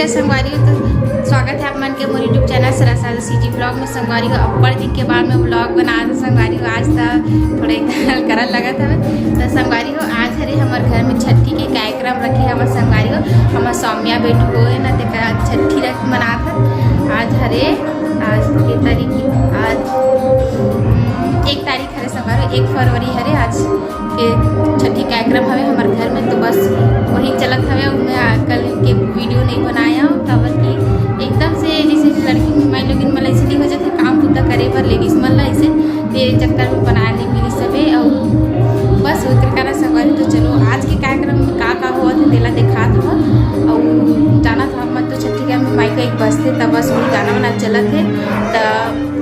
संगवारी हो तो स्वागत है आप मन के मोर YouTube channel Sarsa CG blog में। संगवारी हो अब बड़े दिन के बाद में ब्लॉग बना तो संगवारी हो आज तो थोड़ा एकदम करल लगा था। तो संगवारी हो आज हरे हमारे घर में छठी के कार्यक्रम रखे हमारे संगवारी हो हमारे सौम्या बेटू को है ना देखा छठी रख मना था आज हरे आज के तारीख आज 1 तारीख हरे संगवारी 1 फरवरी हरे आज के छठी कार्यक्रम हवे हमारे घर में। तो बस वही चलत हवे कल के वीडियो नहीं बनाया काबर कि एकदम से जैसे लड़की मैं लोग इन मतलब इसलिए हो जाते काम खुद करे पर लेडीज मन ला ऐसे तेरे चक्कर में बना नहीं मिली सबे और बस उतर कर संगवारी। तो चलो आज के कार्यक्रम में का हुआ था तेला देखा था और जाना था मत तो छठी का माइक एक बजते तब बस वही गाना वाना चला थे तो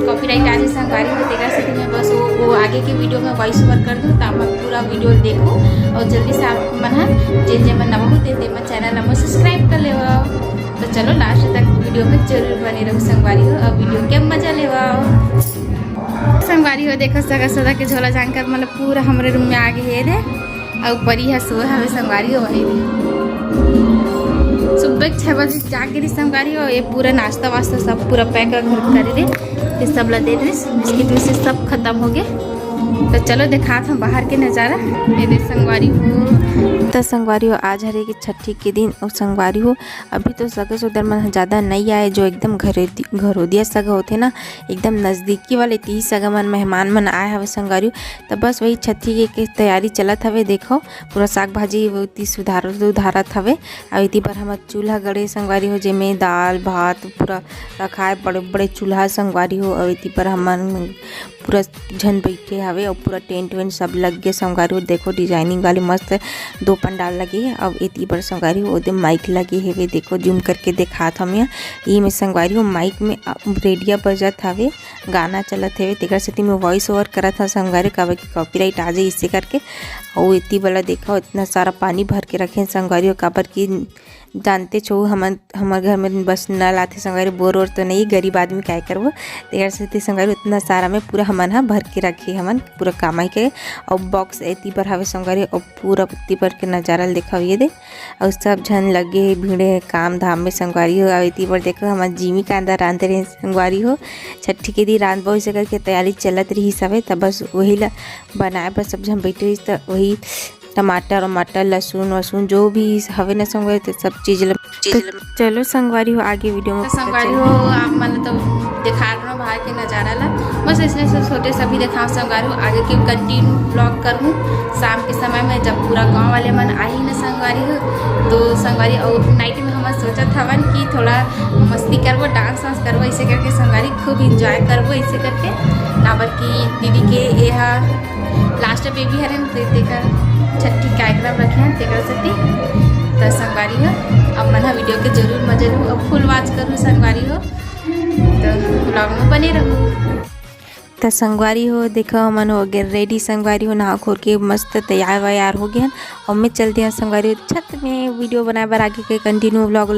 कॉपीराइट आज संगवारी में देखा सकती मैं बस वो आगे के वीडियो में वॉइस ओवर कर दूँ तो मैं पूरा वीडियो देखो और जल्दी से आप मन जे मन नवा होते मैं चैनल में सब्सक्राइब कर ले। तो चलो लास्ट तक वीडियो में जरूर बने रहो संगवारी हो और वीडियो के मजा ले संगवारी हो। देखो सगा सदा के झोला जानकर मतलब पूरा हमारे रूम में आ गए रे और परी है सो हमें संगवारी हो वही सुबह 6 बजे जाके रही संगवारी हो ये पूरा नाश्ता वास्ता सब पूरा पैक कर रे ये सब ला दे बिस्किट विस्किट सब खत्म हो गए। तो चलो दिखा था बाहर के नज़ारा ये देख संगवारी हो। तो संगवारी हो आज हरे की छठी के दिन और संगवारी हो अभी तो सगे उधर में ज़्यादा नहीं आए जो एकदम घरोदिया सगा होते ना एकदम नज़दीकी वाले 30 सगा मन मेहमान मन आए हवे संगवारी। तो बस वही छठी के तैयारी चलत हवे देखो पूरा साग भाजी सुधारत हवे और इति पर हम चूल्हा गड़े संगवारी हो जेमें दाल भात पूरा रखाए बड़े बड़े चूल्हा संगवारी हो और इति पर हम पूरा झन बैठे हवे और पूरा टेंट वेंट सब लग गए संगवारी हो। देखो डिजाइनिंग वाली मस्त 2 पंडाल लगे है और इति पर संगवारी हो ओदे माइक लगे हेवे देखो जूम करके दिखात हम ये में संगवारी हो माइक में रेडियो बजत हवे गाना चलत हेवे तेकर सेती में वॉइस ओवर करत था संगवारी काबर की कॉपीराइट आ जाए इससे करके। और इति वाला देखो इतना सारा पानी भर के रखे संगवारी हो काबर की जानते छो हमारे घर में बस नल आते संगवारी बोर और तो नहीं गरीब आदमी क्या करबो तेर से संगवारी उतना सारा में पूरा हमन भर के रखे हमन पूरा कमाई के और बॉक्स एती पर हवे संगवारी और पूरा पत्ती पर के नज़ारा देखा ये दे और सब झन लगे भीड़े काम धाम में संगवारी हो। इति पर देखो हमारे जिमी का अंदर रांधते रहे संगवारी हो छठी के दिन रांध बहुत से करके तैयारी चलत रही सब तब बस वही ला बनाए पर सब झन बैठे रही तो वही टमाटर वमाटर लहसुन वसुन जो भी हवे न संगवारी तो सब चीज़ चलो संगवारी हो आगे वीडियो में संगवारी हो आप मन तो दिखा रहा हूँ बाहर के नज़ारा ला बस इसलिए सब छोटे सभी दिखाओ संगवारी हो आगे के कंटिन्यू ब्लॉग करूँ शाम के समय में जब पूरा गांव वाले मन आ ही न संगवारी हो तो संगवारी और नाइट में हम सोचत हवन कि थोड़ा मस्ती करबो डांस वांस करबो ऐसे करके संगवारी खूब इंजॉय करबो ऐसे करके काबर की दीदी के यह लास्ट बेबी हरे देकर छठी कार्यक्रम रखे हैं तेकर सती तो संगवारी हो अब मन वीडियो के जरूर मजा लूँ अब फुल वॉच करूँ संगवारी हो तो ब्लॉग में बने रहूँ। तो संगवारी हो देखो मन हो गए रेडी संगवारी हो नहा खोर के मस्त तैयार व्यार हो गए और मैं चलते हैं संगवारी हो छत में वीडियो बनाए बर आगे के कंटिन्यू व्लॉग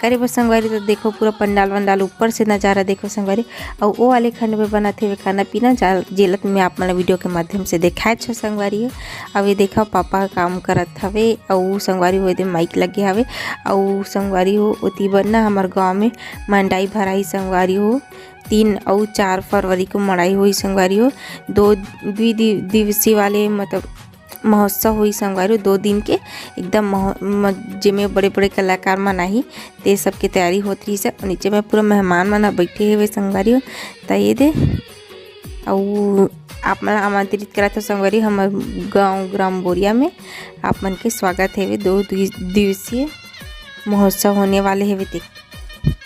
करे बस संगवारी। तो देखो पूरा पंडाल वंडाल ऊपर से नज़ारा देखो संगवारी और वो वाले खंड में बनाते हुए खाना पीना जेलत में आप मतलब वीडियो के माध्यम से दिखाए छो संगवारी हो। अब ये देखो पापा काम करत हवे और संगवारी हो माइक लगे हवे और संगवारी हो उती बनना हमारे गाँव में मंडाई भराई संगवारी हो 3 और 4 फरवरी को मड़ाई हुई संगवारी हो 2 दिवसीय वाले मतलब महोत्सव हुई संगवारी हो 2 दिन के एकदम जिसमें बड़े बड़े कलाकार मन आई ते सब की तैयारी होती रही सब नीचे में पूरा मेहमान मन बैठे हुए संगवारी हो तो ये दे और आप मन आमंत्रित करा था संगवारी हमारे गाँव ग्राम बोरिया में आप मन के स्वागत है 2 दिवसीय महोत्सव होने वाले है वे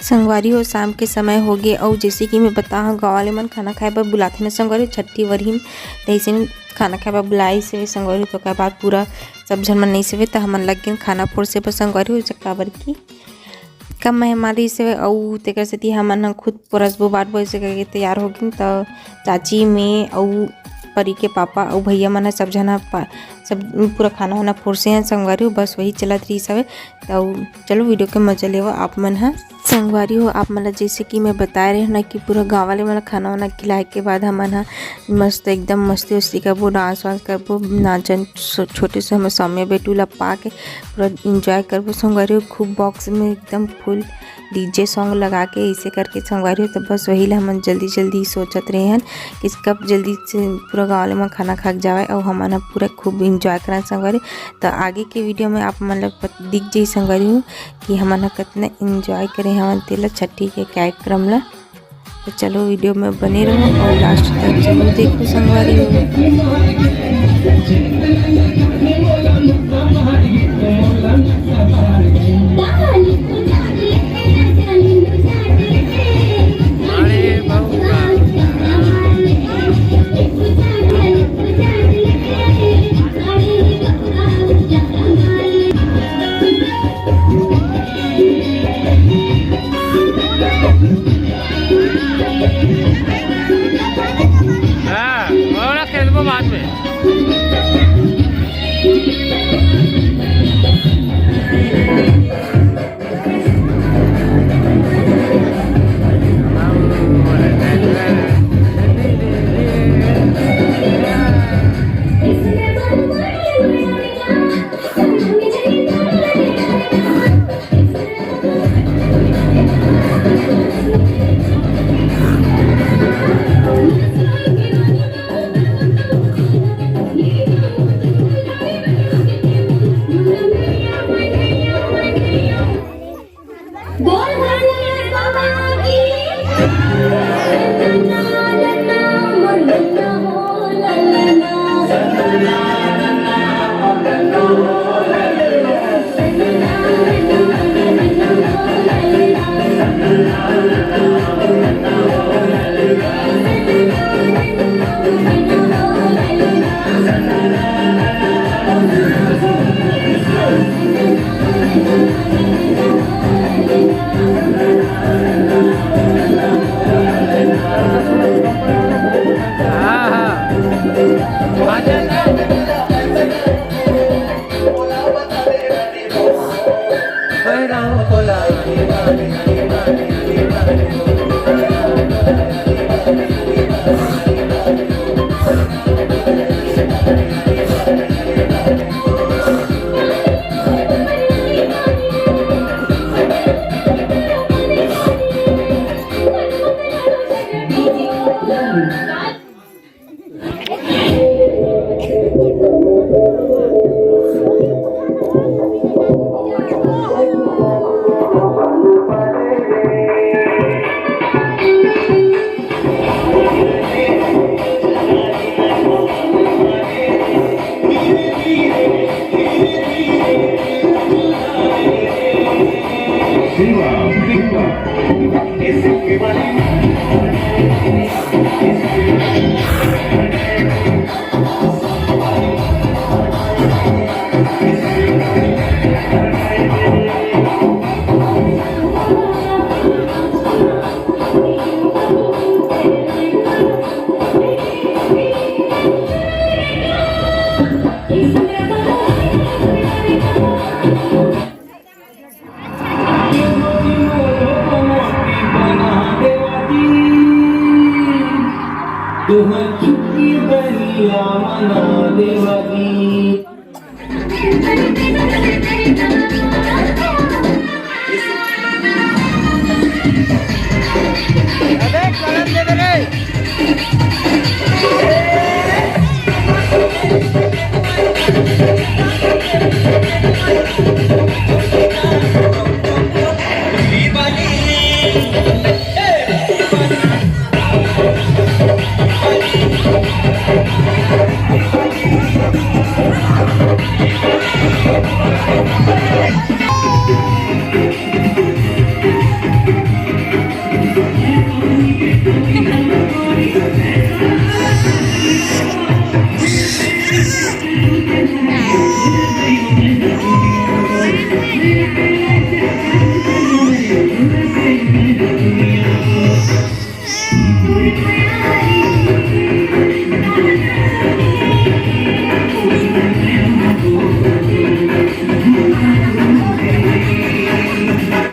संगवारी हो शाम के समय हो गए और जैसे कि मैं बता गाँव वाले मन खाना खाए पर बुलाते ना संगवारी छठी वरही तैसे में खाना खाए पर बुलाई से संगवारी तो का बाद पूरा सब झन मन नहीं से तो हमन लग गए खाना फोड़ से पर संगवारी हो काबर की कम मेहमानी से और तेकर सेती हमन खुद परसबो बाटबो ऐसे करके तैयार हो गई तो चाची में और परी के पापा और भैया मन सब जना सब पूरा खाना वाना फोरसे हैं संगवारी हो, बस वही चलत रही सब। तो चलो वीडियो के मजा लेवा आप मन है संगवारी हो। आप मतलब जैसे कि मैं बता रहे ना कि पूरा गाँव वाले मतलब खाना वाना खिलाए के बाद हमन हा मस्त एकदम मस्ती वस्ती करबो, डांस वांस करबो, नाचन छोटे से हमें सौम्य बेटू ला पा के पूरा इंजॉय करबो संगवारी हो। खूब बॉक्स में एकदम फुल डीजे सॉन्ग लगा के ऐसे करके संगवारी हो। तो बस वही ला हम जल्दी सोचत रहे हैं कि कब जल्दी से पूरा गाँव वाले में खाना खा जाए और हमारा पूरा खूब इंजॉय करें संगवारी। तो आगे के वीडियो में आप मतलब दिख जाइए संगवारी हो कि हमारा कितना इंजॉय करें हम तेला छठी के कार्यक्रम ला। तो चलो वीडियो में बने रहो और लास्ट तक जरूर देखो संगवारी हो। बाद में चुकी बनिया मना देवाली अरे कलम दे दे रे Hey!